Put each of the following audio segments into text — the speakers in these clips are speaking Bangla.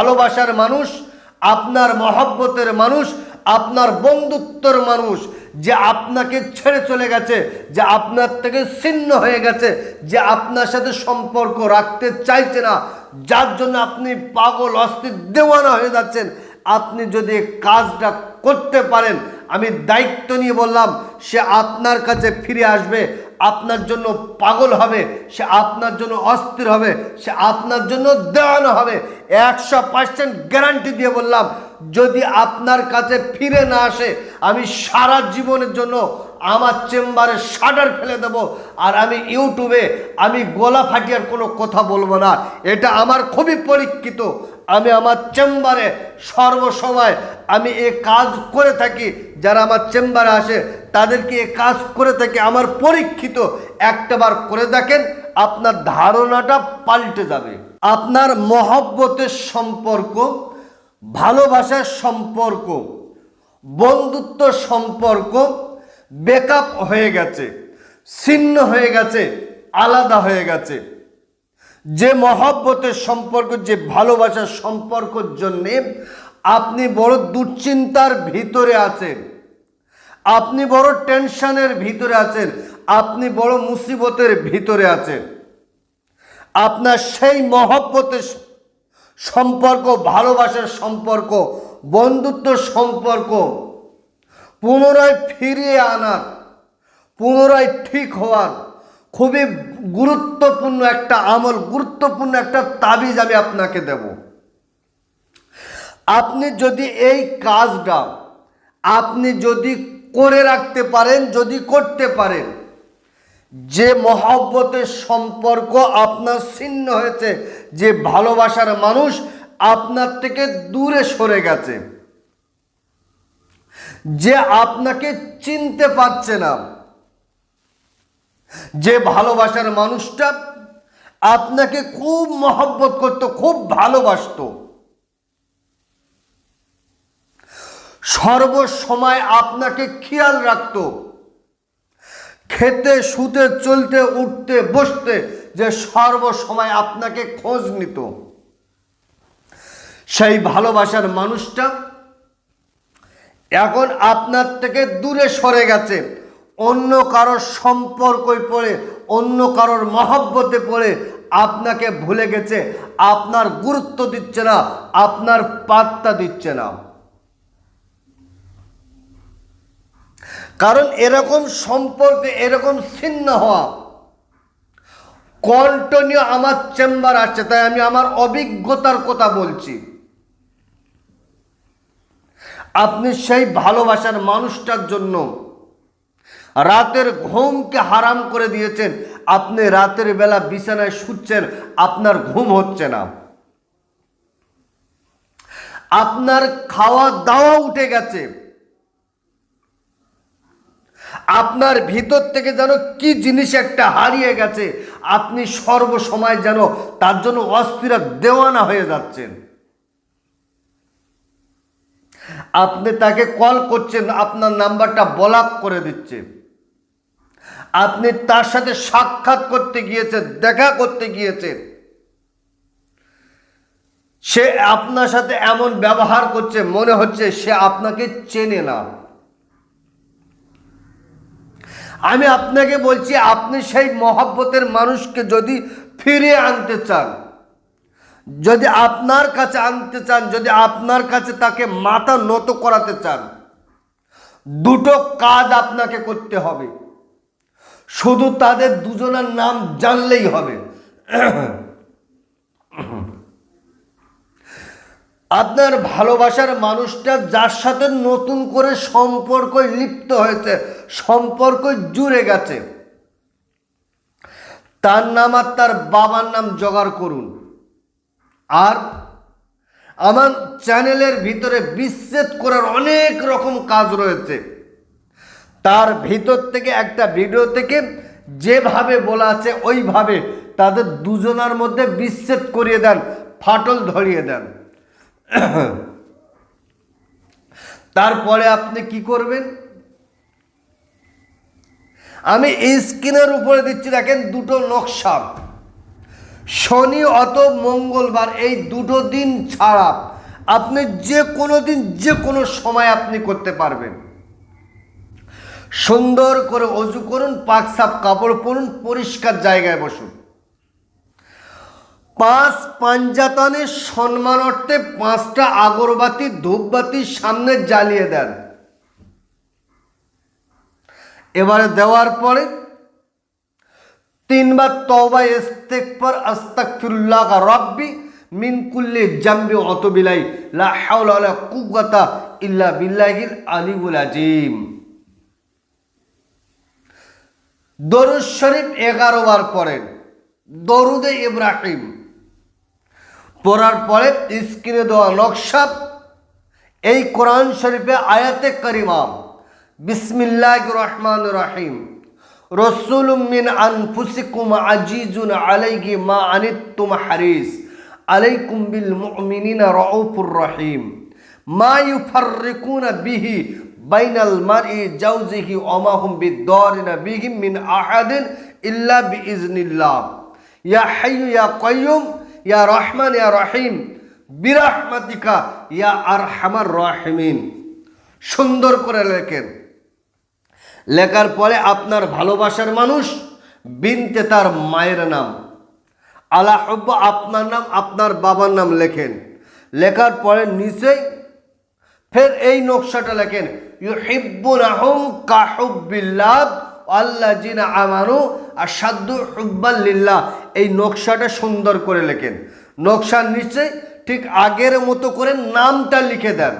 ভালোবাসার মানুষ, আপনার মহব্বতের মানুষ, আপনার বন্ধুত্বর মানুষ, যে আপনাকে ছেড়ে চলে গেছে, যে আপনার থেকে ছিন্ন হয়ে গেছে, যে আপনার সাথে সম্পর্ক রাখতে চাইছে না, যার জন্য আপনি পাগল অস্থির দেওয়ানা হয়ে যাচ্ছেন, আপনি যদি কাজটা করতে পারেন, আমি দায়িত্ব নিয়ে বললাম, সে আপনার কাছে ফিরে আসবে, আপনার জন্য পাগল হবে, সে আপনার জন্য অস্থির হবে, সে আপনার জন্য দেওয়ানো হবে। 100% গ্যারান্টি দিয়ে বললাম, যদি আপনার কাছে ফিরে না আসে, আমি সারা জীবনের জন্য আমার চেম্বারে শাটার ফেলে দেব, আর আমি ইউটিউবে আমি গলা ফাটিয়ার কোনো কথা বলবো না। এটা আমার খুবই পরীক্ষিত। আমি আমার চেম্বারে সর্বসময় আমি এ কাজ করে থাকি, যারা আমার চেম্বারে আসে তাদেরকে এ কাজ করে থাকি, আমার পরীক্ষিত। একটাবার করে দেখেন, আপনার ধারণাটা পাল্টে যাবে। আপনার মহব্বতের সম্পর্ক, ভালোবাসার সম্পর্ক, বন্ধুত্ব সম্পর্ক ব্রেকআপ হয়ে গেছে, ছিন্ন হয়ে গেছে, আলাদা হয়ে গেছে। যে মহব্বতের সম্পর্ক, যে ভালোবাসার সম্পর্কের জন্যে আপনি বড় দুশ্চিন্তার ভিতরে আছেন, আপনি বড় টেনশনের ভিতরে আছেন, আপনি বড় মুসিবতের ভিতরে আছেন, আপনার সেই মহব্বতের সম্পর্ক, ভালোবাসার সম্পর্ক, বন্ধুত্ব সম্পর্ক পুনরায় ফিরিয়ে আনার, পুনরায় ঠিক হওয়ার খুবই গুরুত্বপূর্ণ একটা আমল, গুরুত্বপূর্ণ একটা তাবিজ আমি আপনাকে দেব। আপনি যদি এই কাজটা আপনি যদি করে রাখতে পারেন, যদি করতে পারেন, যে মহব্বতের সম্পর্ক আপনার ছিন্ন হয়েছে, যে ভালোবাসার মানুষ আপনার থেকে দূরে সরে গেছে, যে আপনাকে চিনতে পারছে না, যে ভালোবাসার মানুষটা আপনাকে খুব মহব্বত করত, খুব ভালোবাসতো, সর্বসময় আপনাকে খেয়াল রাখতো, খেতে শুতে চলতে উঠতে বসতে যে সর্বসময় আপনাকে খোঁজ নিত, সেই ভালোবাসার মানুষটা এখন আপনার থেকে দূরে সরে গেছে, অন্য কারোর সম্পর্কই পড়ে, অন্য কারোর মহব্বতে পড়ে আপনাকে ভুলে গেছে, আপনার গুরুত্ব দিচ্ছে না, আপনার পাত্তা দিচ্ছে না। কারণ এরকম সম্পর্কে এরকম ছিন্ন হওয়া কন্টিনিউ আমার চেম্বার আসছে, তাই আমি আমার অভিজ্ঞতার কথা বলছি। আপনি সেই ভালোবাসার মানুষটার জন্য রাতের ঘুমকে হারাম করে দিয়েছেন, আপনি রাতের বেলা বিছানায় শুচ্ছেন, আপনার ঘুম হচ্ছে না, আপনার খাওয়া দাওয়া উঠে গেছে, আপনার ভিতর থেকে যেন কি জিনিস একটা হারিয়ে গেছে, আপনি সর্বসময় যেন তার জন্য অস্থির দেওয়ানা হয়ে যাচ্ছেন। আপনি তাকে কল করছেন, আপনার নাম্বারটা ব্লক করে দিচ্ছে, আপনি তার সাথে সাক্ষাৎ করতে গিয়েছেন, দেখা করতে গিয়েছেন, সে আপনার সাথে এমন ব্যবহার করছে মনে হচ্ছে সে আপনাকে চেনে না। আমি আপনাকে বলছি, আপনি সেই মহব্বতের মানুষকে যদি ফিরিয়ে আনতে চান, যদি আপনার কাছে আনতে চান, যদি আপনার কাছে তাকে মাথা নত করাতে চান, দুটো কাজ আপনাকে করতে হবে। শুধু তাদের দুজনের নাম জানলেই হবে। আপনার ভালোবাসার মানুষটা যার সাথে নতুন করে সম্পর্ক লিপ্ত হয়েছে, সম্পর্ক জুড়ে গেছে, তার নাম আর তার বাবার নাম জোগাড় করুন। আর আমার চ্যানেলের ভিতরে বিচ্ছেদ করার অনেক রকম কাজ রয়েছে, তার ভিতর থেকে একটা ভিডিও থেকে যেভাবে বলা আছে ওইভাবে তাদের দুজনের মধ্যে বিচ্ছেদ করিয়ে দেন, ফাটল ধরিয়ে দেন। তারপরে আপনি কি করবেন, আমি এই স্ক্রিনের উপরে দিচ্ছি, দেখেন দুটো নকশা, শনি অথবা মঙ্গলবার, এই দুটো দিন ছাড়া আপনি যে কোনো দিন যে কোনো সময় আপনি করতে পারবেন। সুন্দর করে অজু করুন, পাক সাফ কাপড় পরুন, পরিষ্কার জায়গায় বসুন। 5 পাঞ্জাতনের সম্মানার্থে 5টা আগরবাতি ধূপবাতি সামনে জ্বালিয়ে দেন। এবারে দেওয়ার পরে 3 বার তওবা ইস্তিগফার আস্তাগফিরুল্লাহ রাব্বি মিন কুল্লি জামবি ওয়া আতুবু ইলাইহি লা হাওলা ওয়ালা কুওয়াতা ইল্লা বিল্লাহিল আলিয়্যিল আযীম। দরুদ শরীফ 11 বার পড়েন, দরুদে ইব্রাহিম পড়ার পরে স্ক্রিনে দেওয়া নকশা, এই কোরআন শরীফে আয়াতে কারিমা বিসমিল্লাহির রহমানির রহিম, রাসূলুম মিন আনফুসিকুম আজিজুন আলাইহি মা আনিতুম হারিস আলাইকুম বিল মুমিনিনা রাউফুর রহিম মা ইউফাররিকুনা বিহি বাইনাল মারই জাওজিহি ওয়া মা হুম বিদ্দারিনা বিহি মিন আহাদিন ইল্লা বিইজনিল্লাহ ইয়া হাইয়্যু ইয়া কাইয়্যুম ইয়া রহমান ইয়া রহিম বিরহমাতিকা ইয়া আরহামার রাহিমিন। সুন্দর করে লেখেন। লেখার পরে আপনার ভালোবাসার মানুষ বিনতে তার মায়ের নাম, আলা হুব্ব আপনার নাম, আপনার বাবার নাম লেখেন। লেখার পরে নিচে ফের এই নকশাটা লেখেন, ইউহিব্বুনাহুম কাহুব্বিল্লাহ আল্লাযিনা আমানু আশাদ্দু হুব্বান লিল্লাহ। এই নকশাটা সুন্দর করে লেখেন। নকশার নিচে ঠিক আগের মতো করে নামটা লিখে দেন।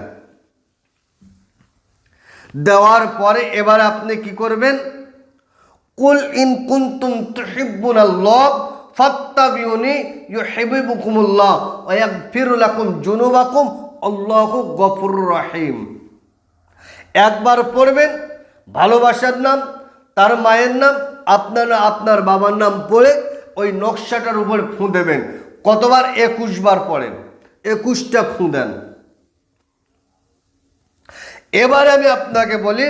দেওয়ার পরে এবার আপনি কি করবেন, কুল ইন কুনতুম তুহিব্বুনাল্লাহ ফাত্তাবিউনি ইউহিব্বুকুমুল্লাহ ওয়া ইয়াগফির লাকুম যুনুবাকুম আল্লাহু গফুরুর রহিম। একবার পড়বেন, ভালোবাসার নাম, তার মায়ের নাম, আপনার বাবার নাম পড়ে ওই নকশাটার উপর ফুঁ দেবেন। কতবার? 21 বার পড়েন, 21টা ফুঁ দেন। এবারে আমি আপনাকে বলি,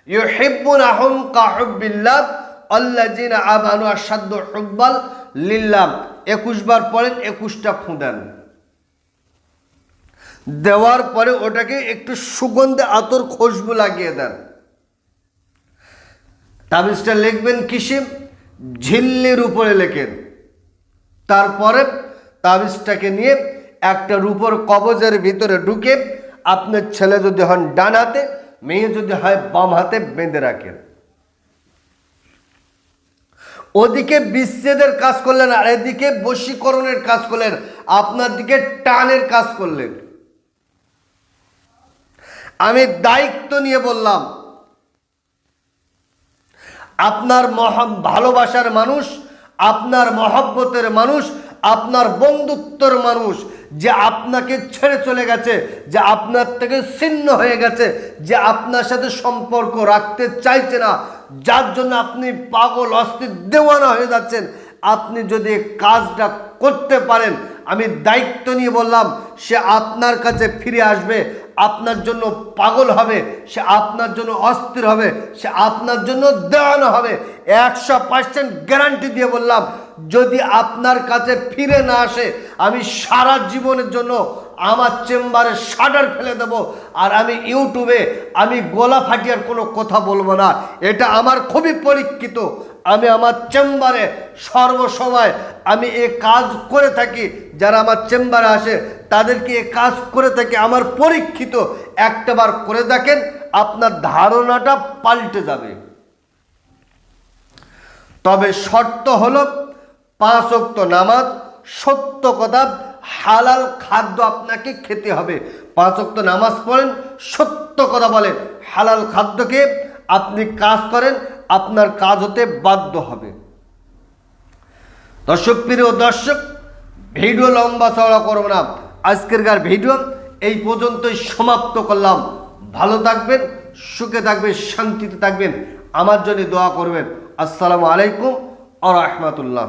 ইউহিব্বুনাহুম কাহুব্বিল্লাহ আল্লাযিনা আমানু আশাদ্দু হুব্বান লিল্লাহ। 21 বার পড়েন, 21টা ফুঁ দেন। দেওয়ার পরে ওটাকে একটু সুগন্ধে আতর খুশবু লাগিয়ে দেন। তাবিজটা লিখবেন কিসে? ঝিল্লির উপরে লেখেন। তারপরে তাবিজটাকে নিয়ে একটা রূপোর কবজের ভিতরে ঢুকে আপনার ছেলে যদি হন ডান হাতে, মেয়ে যদি হয় বাম হাতে বেঁধে রাখেন। ওদিকে বিচ্ছেদের কাজ করলেন আর এদিকে বশীকরণের কাজ করলেন, আপনার দিকে টানের কাজ করলেন। আমি দায়িত্ব নিয়ে বললাম, আপনার ভালোবাসার মানুষ, আপনার মহব্বতের মানুষ, আপনার বন্ধুত্বর মানুষ যে আপনাকে ছেড়ে চলে গেছে, যে আপনার থেকে ছিন্ন হয়ে গেছে, যে আপনার সাথে সম্পর্ক রাখতে চাইছে না, যার জন্য আপনি পাগল অস্থির দেওয়ানা হয়ে যাচ্ছেন, আপনি যদি কাজটা করতে পারেন, আমি দায়িত্ব নিয়ে বললাম, সে আপনার কাছে ফিরে আসবে, আপনার জন্য পাগল হবে, সে আপনার জন্য অস্থির হবে, সে আপনার জন্য দেওয়ানো হবে। 100% গ্যারান্টি দিয়ে বললাম, যদি আপনার কাছে ফিরে না আসে, আমি সারা জীবনের জন্য আমার চেম্বারে শাটার ফেলে দেব। আর আমি ইউটিউবে আমি গলা ফাটিয়ার কোনো কথা বলবো না। এটা আমার খুবই পরীক্ষিত। আমি আমার চেম্বারে সর্বসময় আমি এ কাজ করে থাকি। যারা আমার চেম্বারে আসে তাদেরকে এ কাজ করে থাকি, আমার পরীক্ষিত। একটাবার করে দেখেন, আপনার ধারণাটা পাল্টে যাবে। তবে শর্ত হলো 5 ওয়াক্ত নামাজ, সত্য কথা, হালাল খাদ্য আপনাকে খেতে হবে। 5 ওয়াক্ত নামাজ পড়েন, সত্য কথা বলেন, হালাল খাদ্যকে আপনি কাজ করেন, আপনার কাজ হতে বাধ্য হবে। দর্শক, প্রিয় দর্শক, ভিডিও লম্বা চওড়া করব না, আজকেরকার ভিডিও এই পর্যন্তই সমাপ্ত করলাম। ভালো থাকবেন, সুখে থাকবেন, শান্তিতে থাকবেন, আমার জন্য দোয়া করবেন। আসসালামু আলাইকুম ওয়া রাহমাতুল্লাহ।